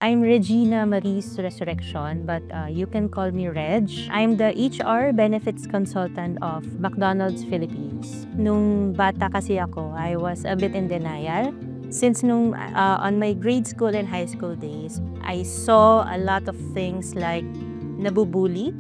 I'm Regina Maris Resurrection, but you can call me Reg. I'm the HR Benefits Consultant of McDonald's Philippines. Nung bata kasi ako, I was a bit in denial. Since on my grade school and high school days, I saw a lot of things like nabubuli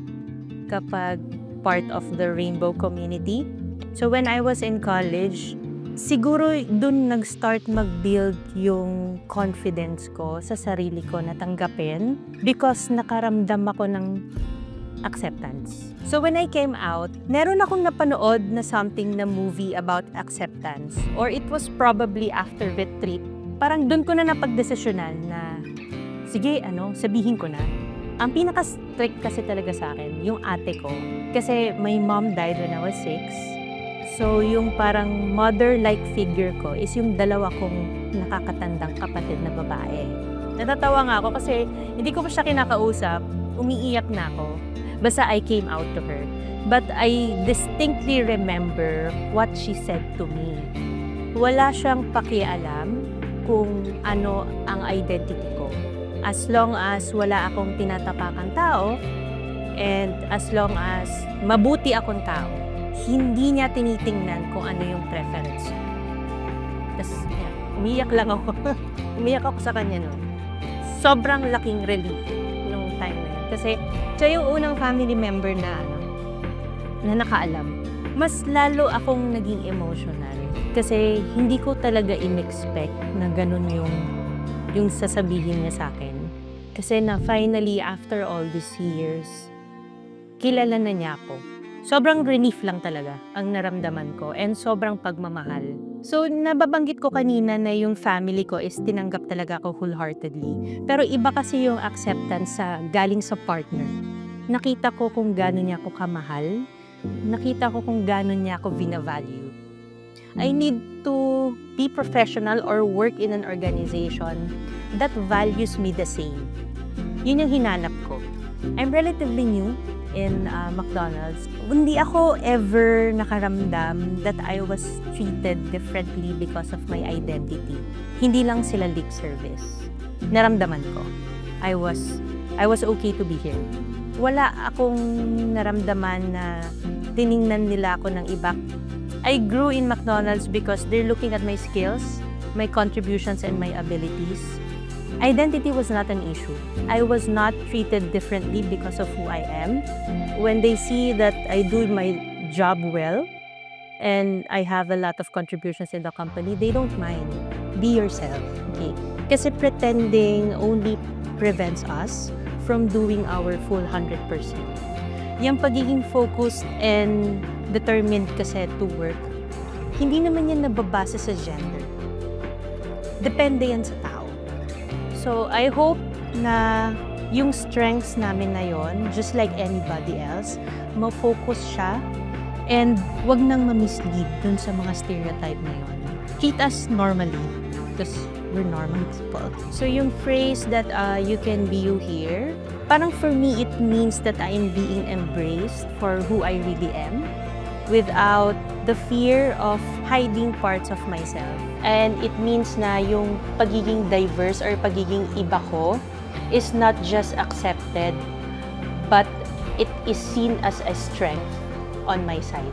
kapag part of the rainbow community. So when I was in college, siguro dun nag-start mag-build yung confidence ko sa sarili ko na tanggapin because nakaramdam ako ng acceptance. So when I came out, meron akong napanood na something na movie about acceptance, or it was probably after retreat. Parang dun ko na napagdesisyonan na sige, sabihin ko na. Ang pinaka-strict kasi talaga sa akin, yung ate ko. Kasi my mom died when I was 6. So, yung parang mother-like figure ko is yung dalawa kong nakakatandang kapatid na babae. Natatawa nga ako kasi hindi ko pa siya kinakausap, umiiyak na ako. Basta I came out to her. But I distinctly remember what she said to me. Wala siyang pakialam kung ano ang identity ko. As long as wala akong tinatapakang tao, and as long as mabuti akong tao, hindi niya tinitingnan kung ano yung preference. Tapos, umiyak lang ako. Umiyak ako sa kanya noon. Sobrang laking relief nung time na yun. Kasi, siya yung unang family member na nakaalam. Mas lalo akong naging emotional. Kasi, hindi ko talaga in-expect na ganun yung sasabihin niya sa akin. Kasi na finally, after all these years, kilala na niya ako. Sobrang relief lang talaga ang naramdaman ko and sobrang pagmamahal. So, nababanggit ko kanina na yung family ko is tinanggap talaga ako wholeheartedly. Pero iba kasi yung acceptance galing sa partner. Nakita ko kung gano'n niya ako kamahal. Nakita ko kung gano'n niya ako vina-value. I need to be professional or work in an organization that values me the same. Yun yung hinanap ko. I'm relatively new in McDonald's. Hindi ako ever nakaramdam that I was treated differently because of my identity. Hindi lang sila lip service. Naramdaman ko. I was okay to be here. Wala akong naramdaman na tiningnan nila ako ng iba. I grew in McDonald's because they're looking at my skills, my contributions, and my abilities. Identity was not an issue. I was not treated differently because of who I am. When they see that I do my job well and I have a lot of contributions in the company, they don't mind. Be yourself, okay? Kasi pretending only prevents us from doing our full 100%. Yung pagiging focused and determined kasi to work, hindi naman yan nababase sa gender. Depende yan sa tao. So, I hope na yung strengths namin na yon, just like anybody else, ma-focus siya and wag nang ma-mislead dun sa mga stereotype na yon. Treat us normally because we're normal people. So, yung phrase that you can be you here, parang for me, it means that I am being embraced for who I really am without the fear of hiding parts of myself. And it means na yung pagiging diverse or pagiging iba ko is not just accepted, but it is seen as a strength on my side.